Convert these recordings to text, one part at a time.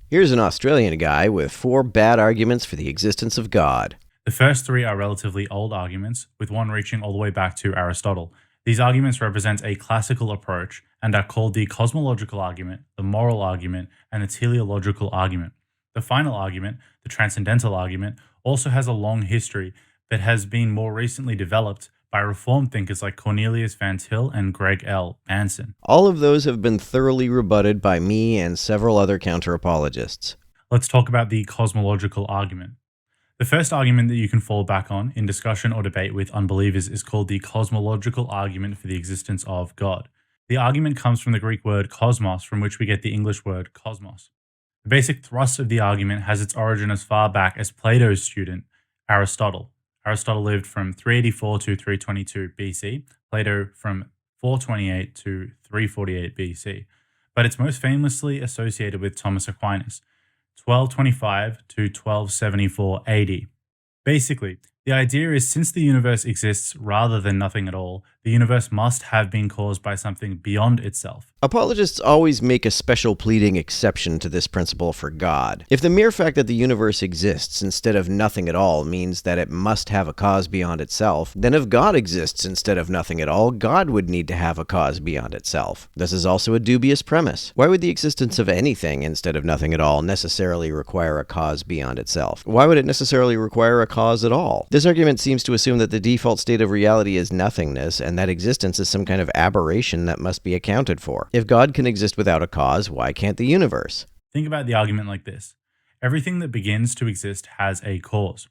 Here's an Australian guy with 4 bad arguments for the existence of God. The first three are relatively old arguments, with one reaching all the way back to Aristotle. These arguments represent a classical approach and are called the cosmological argument, the moral argument, and the teleological argument. The final argument, the transcendental argument, also has a long history but has been more recently developed by reform thinkers like Cornelius Van Til and Greg L. Manson. All of those have been thoroughly rebutted by me and several other counter-apologists. Let's talk about the cosmological argument. The first argument that you can fall back on in discussion or debate with unbelievers is called the cosmological argument for the existence of God. The argument comes from the Greek word cosmos, from which we get the English word cosmos. The basic thrust of the argument has its origin as far back as Plato's student, Aristotle. Aristotle lived from 384 to 322 BC, Plato from 428 to 348 BC, but it's most famously associated with Thomas Aquinas, 1225 to 1274 AD. Basically, the idea is since the universe exists rather than nothing at all, the universe must have been caused by something beyond itself. Apologists always make a special pleading exception to this principle for God. If the mere fact that the universe exists instead of nothing at all means that it must have a cause beyond itself, then if God exists instead of nothing at all, God would need to have a cause beyond itself. This is also a dubious premise. Why would the existence of anything instead of nothing at all necessarily require a cause beyond itself? Why would it necessarily require a cause at all? This argument seems to assume that the default state of reality is nothingness, and that existence is some kind of aberration that must be accounted for. If God can exist without a cause, why can't the universe? Think about the argument like this. Everything that begins to exist has a cause.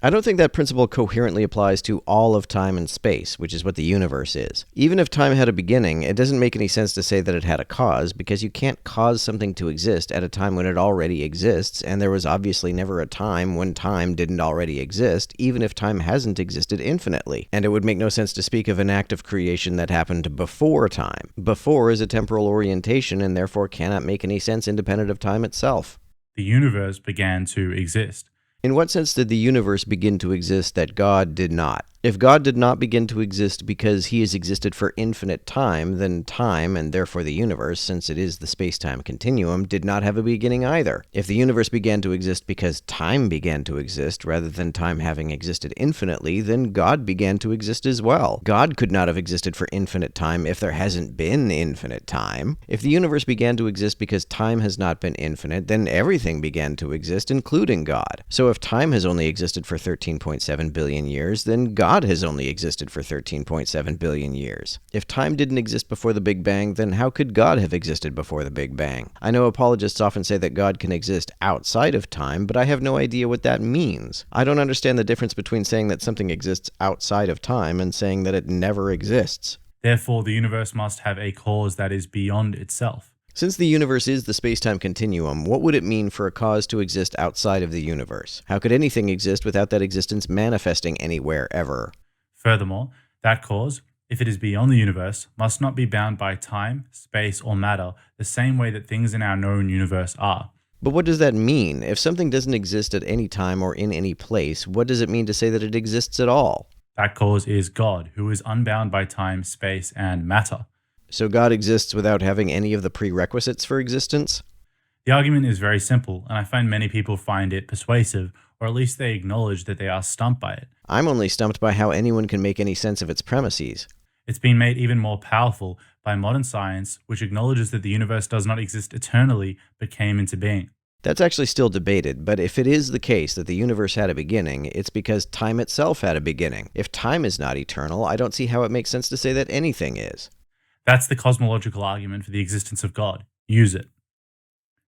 I don't think that principle coherently applies to all of time and space, which is what the universe is. Even if time had a beginning, it doesn't make any sense to say that it had a cause, because you can't cause something to exist at a time when it already exists, and there was obviously never a time when time didn't already exist, even if time hasn't existed infinitely. And it would make no sense to speak of an act of creation that happened before time. Before is a temporal orientation, and therefore cannot make any sense independent of time itself. The universe began to exist. In what sense did the universe begin to exist that God did not? If God did not begin to exist because he has existed for infinite time, then time, and therefore the universe, since it is the space-time continuum, did not have a beginning either. If the universe began to exist because time began to exist, rather than time having existed infinitely, then God began to exist as well. God could not have existed for infinite time if there hasn't been infinite time. If the universe began to exist because time has not been infinite, then everything began to exist, including God. So if time has only existed for 13.7 billion years, then God has only existed for 13.7 billion years. If time didn't exist before the Big Bang, then how could God have existed before the Big Bang? I know apologists often say that God can exist outside of time, but I have no idea what that means. I don't understand the difference between saying that something exists outside of time and saying that it never exists. Therefore, the universe must have a cause that is beyond itself. Since the universe is the space-time continuum, what would it mean for a cause to exist outside of the universe? How could anything exist without that existence manifesting anywhere ever? Furthermore, that cause, if it is beyond the universe, must not be bound by time, space, or matter the same way that things in our known universe are. But what does that mean? If something doesn't exist at any time or in any place, what does it mean to say that it exists at all? That cause is God, who is unbound by time, space, and matter. So God exists without having any of the prerequisites for existence? The argument is very simple, and I find many people find it persuasive, or at least they acknowledge that they are stumped by it. I'm only stumped by how anyone can make any sense of its premises. It's been made even more powerful by modern science, which acknowledges that the universe does not exist eternally, but came into being. That's actually still debated, but if it is the case that the universe had a beginning, it's because time itself had a beginning. If time is not eternal, I don't see how it makes sense to say that anything is. That's the cosmological argument for the existence of God. Use it.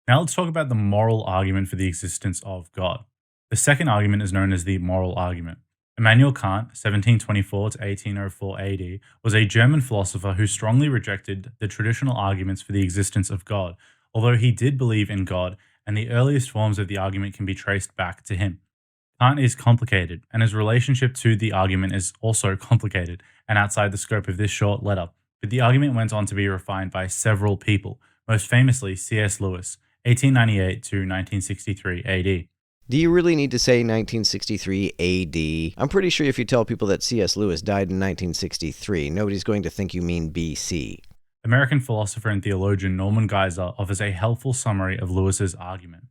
Now let's talk about the moral argument for the existence of God. The second argument is known as the moral argument. Immanuel Kant, 1724 to 1804 AD, was a German philosopher who strongly rejected the traditional arguments for the existence of God, although he did believe in God, and the earliest forms of the argument can be traced back to him. Kant is complicated, and his relationship to the argument is also complicated and outside the scope of this short letter. But the argument went on to be refined by several people, most famously C.S. Lewis, 1898 to 1963 AD. Do you really need to say 1963 AD? I'm pretty sure if you tell people that C.S. Lewis died in 1963, nobody's going to think you mean BC. American philosopher and theologian Norman Geisler offers a helpful summary of Lewis's argument.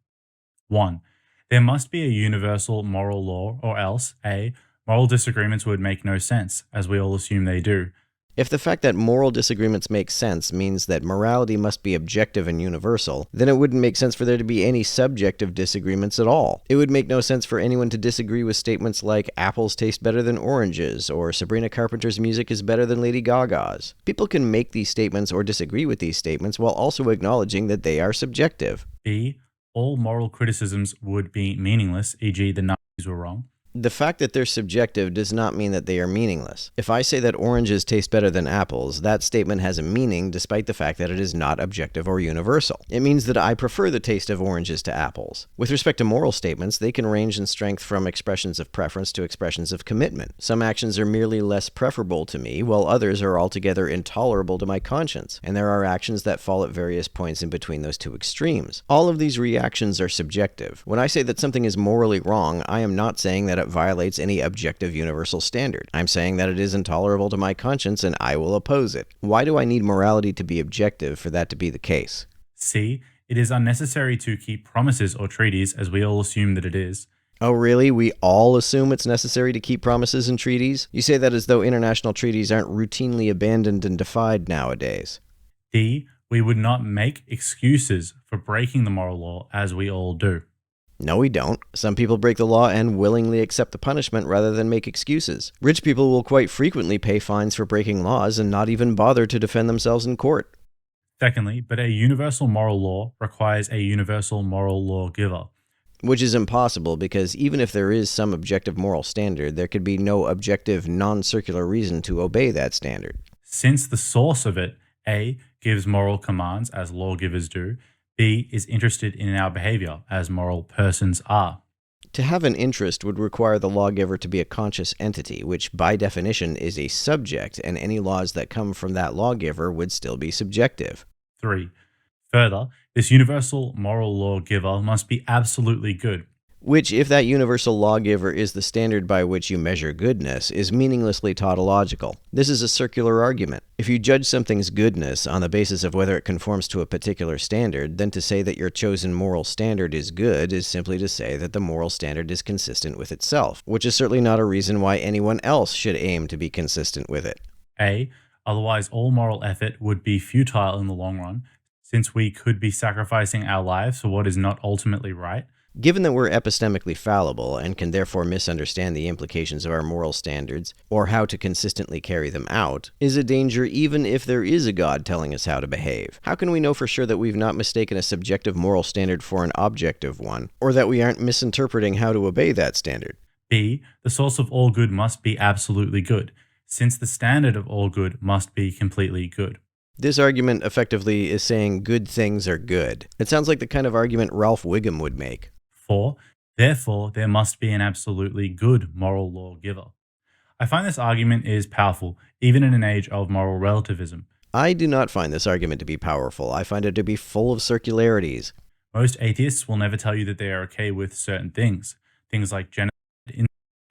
1. There must be a universal moral law, or else A. Moral disagreements would make no sense, as we all assume they do. If the fact that moral disagreements make sense means that morality must be objective and universal, then it wouldn't make sense for there to be any subjective disagreements at all. It would make no sense for anyone to disagree with statements like apples taste better than oranges, or Sabrina Carpenter's music is better than Lady Gaga's. People can make these statements or disagree with these statements while also acknowledging that they are subjective. B. All moral criticisms would be meaningless, e.g., the Nazis were wrong. The fact that they're subjective does not mean that they are meaningless. If I say that oranges taste better than apples, that statement has a meaning despite the fact that it is not objective or universal. It means that I prefer the taste of oranges to apples. With respect to moral statements, they can range in strength from expressions of preference to expressions of commitment. Some actions are merely less preferable to me, while others are altogether intolerable to my conscience, and there are actions that fall at various points in between those two extremes. All of these reactions are subjective. When I say that something is morally wrong, I am not saying that it violates any objective universal standard. I'm saying that it is intolerable to my conscience and I will oppose it. Why do I need morality to be objective for that to be the case? C. It is unnecessary to keep promises or treaties, as we all assume that it is. Oh, really? We all assume it's necessary to keep promises and treaties? You say that as though international treaties aren't routinely abandoned and defied nowadays. D. We would not make excuses for breaking the moral law, as we all do. No, we don't. Some people break the law and willingly accept the punishment rather than make excuses. Rich people will quite frequently pay fines for breaking laws and not even bother to defend themselves in court. Secondly, but a universal moral law requires a universal moral lawgiver. Which is impossible because even if there is some objective moral standard, there could be no objective, non-circular reason to obey that standard. Since the source of it, A, gives moral commands, as lawgivers do, B, is interested in our behavior, as moral persons are. To have an interest would require the lawgiver to be a conscious entity, which by definition is a subject, and any laws that come from that lawgiver would still be subjective. 3. Further, this universal moral lawgiver must be absolutely good. Which, if that universal lawgiver is the standard by which you measure goodness, is meaninglessly tautological. This is a circular argument. If you judge something's goodness on the basis of whether it conforms to a particular standard, then to say that your chosen moral standard is good is simply to say that the moral standard is consistent with itself, which is certainly not a reason why anyone else should aim to be consistent with it. A, otherwise all moral effort would be futile in the long run, since we could be sacrificing our lives for what is not ultimately right. Given that we're epistemically fallible and can therefore misunderstand the implications of our moral standards, or how to consistently carry them out, is a danger even if there is a God telling us how to behave. How can we know for sure that we've not mistaken a subjective moral standard for an objective one, or that we aren't misinterpreting how to obey that standard? B, the source of all good must be absolutely good, since the standard of all good must be completely good. This argument effectively is saying good things are good. It sounds like the kind of argument Ralph Wiggum would make. 4. Therefore, there must be an absolutely good moral lawgiver. I find this argument is powerful, even in an age of moral relativism. I do not find this argument to be powerful. I find it to be full of circularities. Most atheists will never tell you that they are okay with certain things like genocide, incest,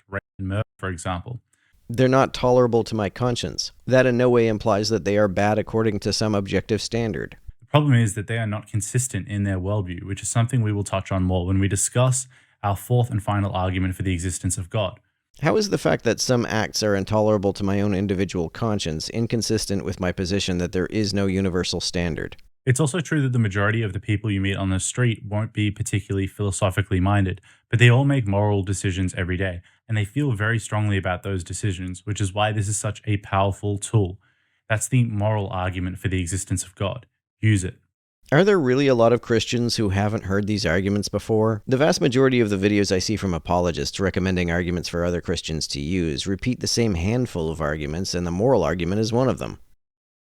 rape, and murder, for example. They're not tolerable to my conscience. That in no way implies that they are bad according to some objective standard. The problem is that they are not consistent in their worldview, which is something we will touch on more when we discuss our fourth and final argument for the existence of God. How is the fact that some acts are intolerable to my own individual conscience inconsistent with my position that there is no universal standard? It's also true that the majority of the people you meet on the street won't be particularly philosophically minded, but they all make moral decisions every day, and they feel very strongly about those decisions, which is why this is such a powerful tool. That's the moral argument for the existence of God. Use it. Are there really a lot of Christians who haven't heard these arguments before? The vast majority of the videos I see from apologists recommending arguments for other Christians to use repeat the same handful of arguments, and the moral argument is one of them.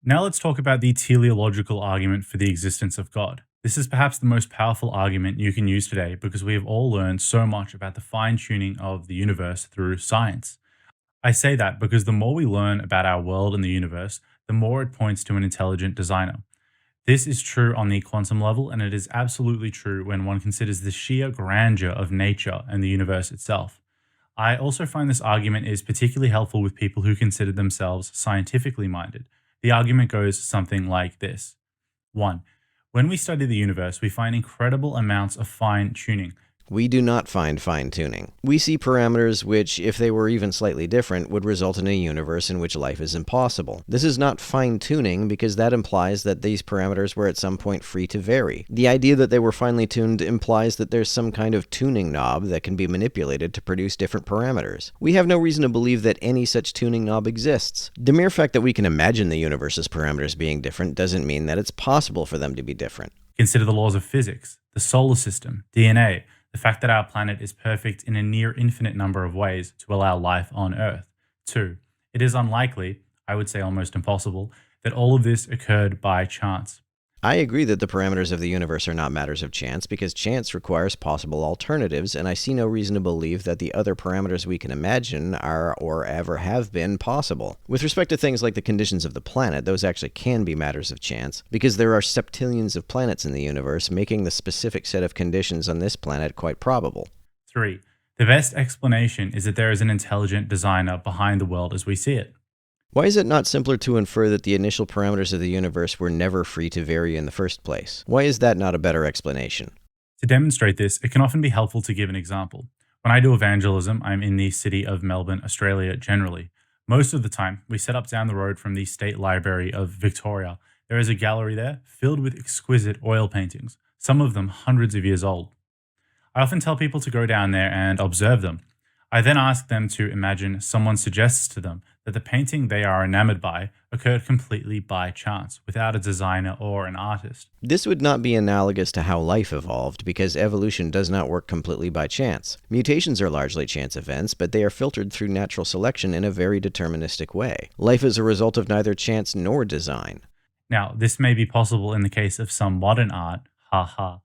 Now let's talk about the teleological argument for the existence of God. This is perhaps the most powerful argument you can use today because we have all learned so much about the fine-tuning of the universe through science. I say that because the more we learn about our world and the universe, the more it points to an intelligent designer. This is true on the quantum level, and it is absolutely true when one considers the sheer grandeur of nature and the universe itself. I also find this argument is particularly helpful with people who consider themselves scientifically minded. The argument goes something like this. 1. When we study the universe, we find incredible amounts of fine tuning. We do not find fine tuning. We see parameters which, if they were even slightly different, would result in a universe in which life is impossible. This is not fine tuning because that implies that these parameters were at some point free to vary. The idea that they were finely tuned implies that there's some kind of tuning knob that can be manipulated to produce different parameters. We have no reason to believe that any such tuning knob exists. The mere fact that we can imagine the universe's parameters being different doesn't mean that it's possible for them to be different. Consider the laws of physics, the solar system, DNA, the fact that our planet is perfect in a near infinite number of ways to allow life on Earth. 2. It is unlikely, I would say almost impossible, that all of this occurred by chance. I agree that the parameters of the universe are not matters of chance because chance requires possible alternatives, and I see no reason to believe that the other parameters we can imagine are or ever have been possible. With respect to things like the conditions of the planet, those actually can be matters of chance because there are septillions of planets in the universe, making the specific set of conditions on this planet quite probable. 3. The best explanation is that there is an intelligent designer behind the world as we see it. Why is it not simpler to infer that the initial parameters of the universe were never free to vary in the first place? Why is that not a better explanation? To demonstrate this, it can often be helpful to give an example. When I do evangelism, I'm in the city of Melbourne, Australia generally. Most of the time, we set up down the road from the State Library of Victoria. There is a gallery there filled with exquisite oil paintings, some of them hundreds of years old. I often tell people to go down there and observe them. I then ask them to imagine someone suggests to them that the painting they are enamored by occurred completely by chance, without a designer or an artist. This would not be analogous to how life evolved, because evolution does not work completely by chance. Mutations are largely chance events, but they are filtered through natural selection in a very deterministic way. Life is a result of neither chance nor design. Now, this may be possible in the case of some modern art, haha,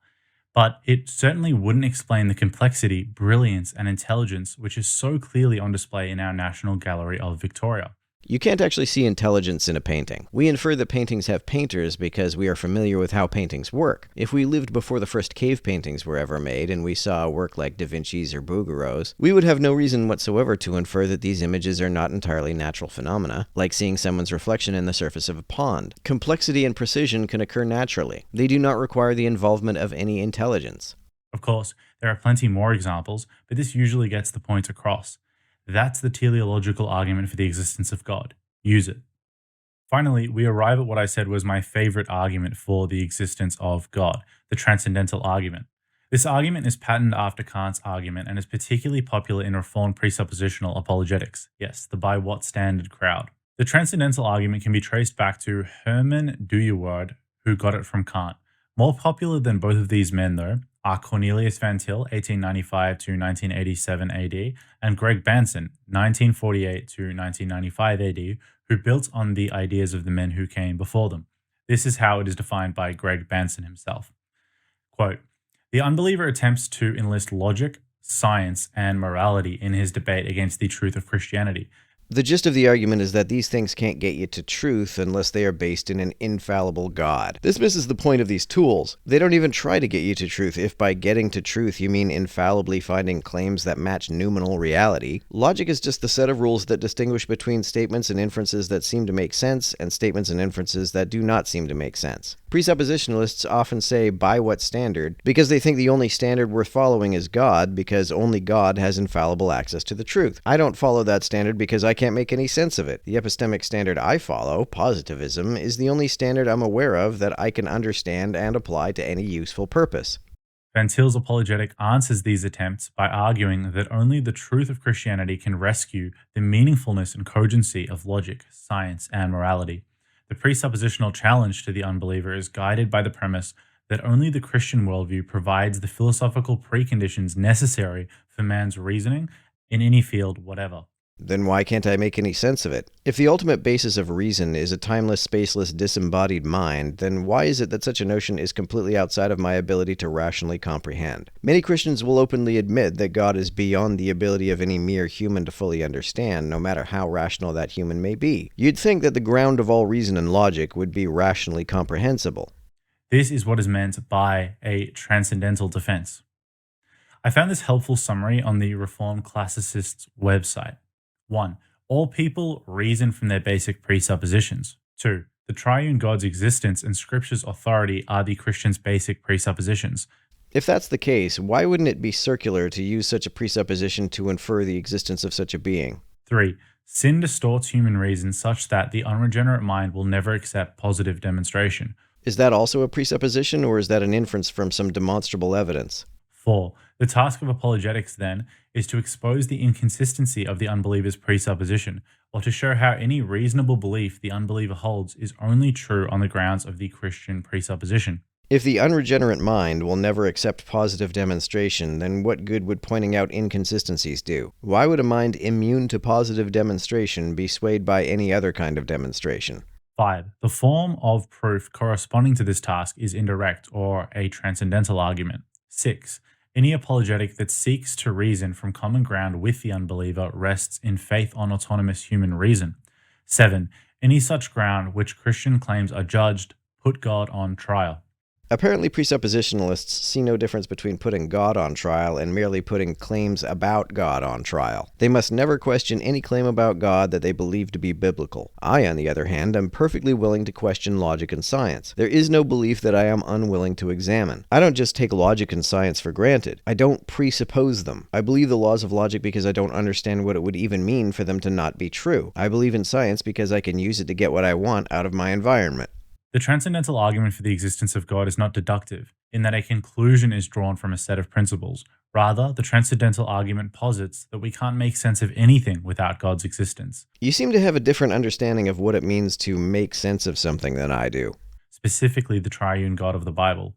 but it certainly wouldn't explain the complexity, brilliance, and intelligence which is so clearly on display in our National Gallery of Victoria. You can't actually see intelligence in a painting. We infer that paintings have painters because we are familiar with how paintings work. If we lived before the first cave paintings were ever made and we saw a work like Da Vinci's or Bouguereau's, we would have no reason whatsoever to infer that these images are not entirely natural phenomena, like seeing someone's reflection in the surface of a pond. Complexity and precision can occur naturally. They do not require the involvement of any intelligence. Of course, there are plenty more examples, but this usually gets the point across. That's the teleological argument for the existence of God. Use it. Finally, we arrive at what I said was my favorite argument for the existence of God, the Transcendental argument. This argument is patterned after Kant's argument and is particularly popular in Reformed presuppositional apologetics. Yes, the by what standard crowd. The Transcendental argument can be traced back to Herman Dooyeweerd, who got it from Kant. More popular than both of these men, though, are Cornelius Van Til, 1895 to 1987 AD, and Greg Banson, 1948 to 1995 AD, who built on the ideas of the men who came before them. This is how it is defined by Greg Banson himself. Quote, "The unbeliever attempts to enlist logic, science, and morality in his debate against the truth of Christianity. The gist of the argument is that these things can't get you to truth unless they are based in an infallible God. This misses the point of these tools. They don't even try to get you to truth if by getting to truth you mean infallibly finding claims that match noumenal reality. Logic is just the set of rules that distinguish between statements and inferences that seem to make sense and statements and inferences that do not seem to make sense. Presuppositionalists often say, by what standard, because they think the only standard worth following is God, because only God has infallible access to the truth. I don't follow that standard because I can't make any sense of it. The epistemic standard I follow, positivism, is the only standard I'm aware of that I can understand and apply to any useful purpose." Van Til's apologetic answers these attempts by arguing that only the truth of Christianity can rescue the meaningfulness and cogency of logic, science, and morality. The presuppositional challenge to the unbeliever is guided by the premise that only the Christian worldview provides the philosophical preconditions necessary for man's reasoning in any field whatever. Then why can't I make any sense of it? If the ultimate basis of reason is a timeless, spaceless, disembodied mind, then why is it that such a notion is completely outside of my ability to rationally comprehend? Many Christians will openly admit that God is beyond the ability of any mere human to fully understand, no matter how rational that human may be. You'd think that the ground of all reason and logic would be rationally comprehensible. This is what is meant by a transcendental defense. I found this helpful summary on the Reformed Classicists website. 1. All people reason from their basic presuppositions. 2. The triune God's existence and Scripture's authority are the Christian's basic presuppositions. If that's the case, why wouldn't it be circular to use such a presupposition to infer the existence of such a being? 3. Sin distorts human reason such that the unregenerate mind will never accept positive demonstration. Is that also a presupposition, or is that an inference from some demonstrable evidence? 4. The task of apologetics, then, is to expose the inconsistency of the unbeliever's presupposition, or to show how any reasonable belief the unbeliever holds is only true on the grounds of the Christian presupposition. If the unregenerate mind will never accept positive demonstration, then what good would pointing out inconsistencies do? Why would a mind immune to positive demonstration be swayed by any other kind of demonstration? 5. The form of proof corresponding to this task is indirect, or a transcendental argument. 6. Any apologetic that seeks to reason from common ground with the unbeliever rests in faith on autonomous human reason. 7. Any such ground which Christian claims are judged, put God on trial. Apparently, presuppositionalists see no difference between putting God on trial and merely putting claims about God on trial. They must never question any claim about God that they believe to be biblical. I, on the other hand, am perfectly willing to question logic and science. There is no belief that I am unwilling to examine. I don't just take logic and science for granted. I don't presuppose them. I believe the laws of logic because I don't understand what it would even mean for them to not be true. I believe in science because I can use it to get what I want out of my environment. The transcendental argument for the existence of God is not deductive, in that a conclusion is drawn from a set of principles. Rather, the transcendental argument posits that we can't make sense of anything without God's existence. You seem to have a different understanding of what it means to make sense of something than I do. Specifically, the triune God of the Bible.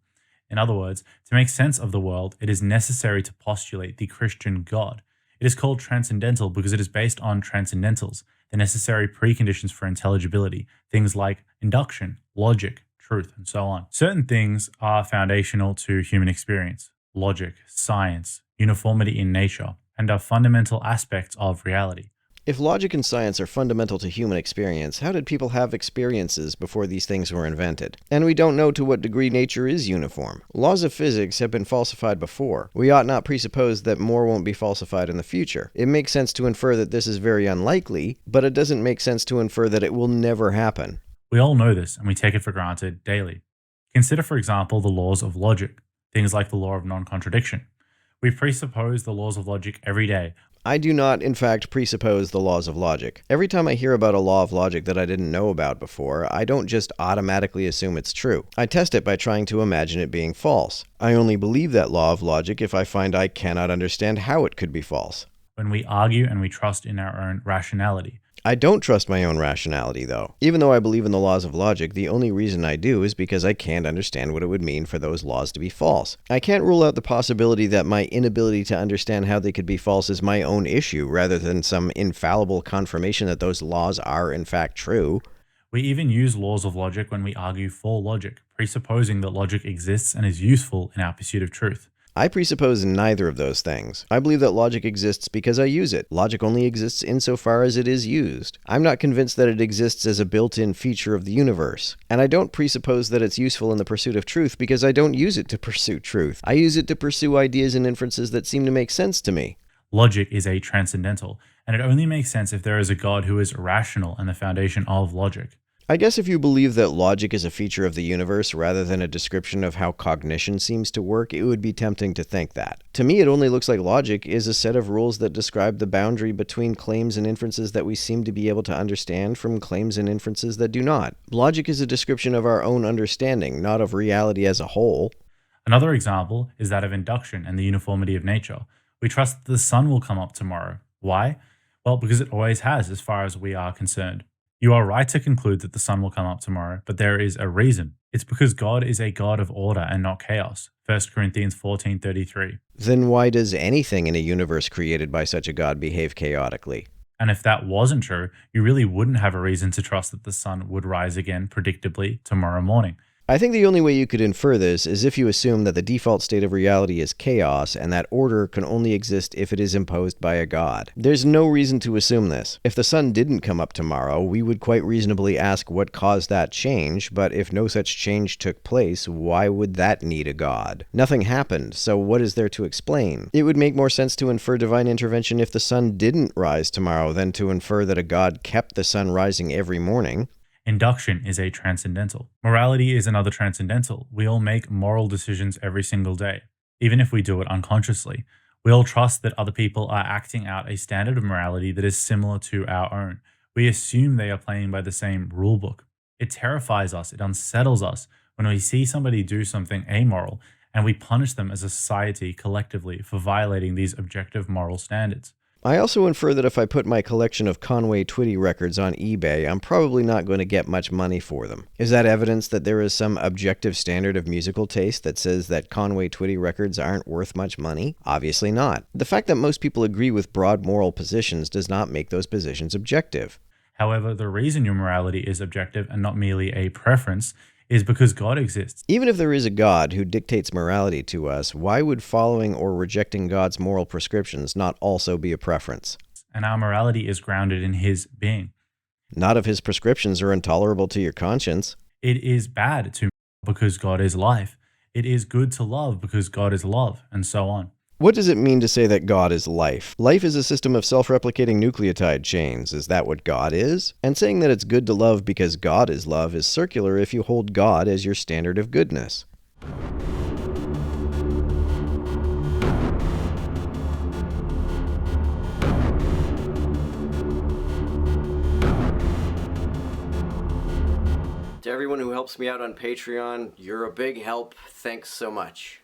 In other words, to make sense of the world, it is necessary to postulate the Christian God. It is called transcendental because it is based on transcendentals, the necessary preconditions for intelligibility, things like induction, logic, truth, and so on. Certain things are foundational to human experience: logic, science, uniformity in nature, and are fundamental aspects of reality. If logic and science are fundamental to human experience, how did people have experiences before these things were invented? And we don't know to what degree nature is uniform. Laws of physics have been falsified before. We ought not presuppose that more won't be falsified in the future. It makes sense to infer that this is very unlikely, but it doesn't make sense to infer that it will never happen. We all know this, and we take it for granted daily. Consider, for example, the laws of logic, things like the law of non-contradiction. We presuppose the laws of logic every day. I do not, in fact, presuppose the laws of logic. Every time I hear about a law of logic that I didn't know about before, I don't just automatically assume it's true. I test it by trying to imagine it being false. I only believe that law of logic if I find I cannot understand how it could be false. When we argue and we trust in our own rationality. I don't trust my own rationality, though. Even though I believe in the laws of logic, the only reason I do is because I can't understand what it would mean for those laws to be false. I can't rule out the possibility that my inability to understand how they could be false is my own issue, rather than some infallible confirmation that those laws are in fact true. We even use laws of logic when we argue for logic, presupposing that logic exists and is useful in our pursuit of truth. I presuppose neither of those things. I believe that logic exists because I use it. Logic only exists insofar as it is used. I'm not convinced that it exists as a built-in feature of the universe. And I don't presuppose that it's useful in the pursuit of truth because I don't use it to pursue truth. I use it to pursue ideas and inferences that seem to make sense to me. Logic is a transcendental, and it only makes sense if there is a God who is rational and the foundation of logic. I guess if you believe that logic is a feature of the universe rather than a description of how cognition seems to work, it would be tempting to think that. To me, it only looks like logic is a set of rules that describe the boundary between claims and inferences that we seem to be able to understand from claims and inferences that do not. Logic is a description of our own understanding, not of reality as a whole. Another example is that of induction and the uniformity of nature. We trust that the sun will come up tomorrow. Why? Well, because it always has, as far as we are concerned. You are right to conclude that the sun will come up tomorrow, but there is a reason. It's because God is a God of order and not chaos. 1 Corinthians 14:33. Then why does anything in a universe created by such a God behave chaotically? And if that wasn't true, you really wouldn't have a reason to trust that the sun would rise again predictably tomorrow morning. I think the only way you could infer this is if you assume that the default state of reality is chaos and that order can only exist if it is imposed by a god. There's no reason to assume this. If the sun didn't come up tomorrow, we would quite reasonably ask what caused that change, but if no such change took place, why would that need a god? Nothing happened, so what is there to explain? It would make more sense to infer divine intervention if the sun didn't rise tomorrow than to infer that a god kept the sun rising every morning. Induction is a transcendental. Morality is another transcendental. We all make moral decisions every single day, even if we do it unconsciously. We all trust that other people are acting out a standard of morality that is similar to our own. We assume they are playing by the same rule book. It terrifies us, it unsettles us when we see somebody do something amoral and we punish them as a society collectively for violating these objective moral standards. I also infer that if I put my collection of Conway Twitty records on eBay, I'm probably not going to get much money for them. Is that evidence that there is some objective standard of musical taste that says that Conway Twitty records aren't worth much money? Obviously not. The fact that most people agree with broad moral positions does not make those positions objective. However, the reason your morality is objective and not merely a preference is because God exists. Even if there is a God who dictates morality to us, why would following or rejecting God's moral prescriptions not also be a preference? And our morality is grounded in His being. Not if His prescriptions are intolerable to your conscience. It is bad to because God is life. It is good to love because God is love, and so on. What does it mean to say that God is life? Life is a system of self-replicating nucleotide chains. Is that what God is? And saying that it's good to love because God is love is circular if you hold God as your standard of goodness. To everyone who helps me out on Patreon, you're a big help. Thanks so much.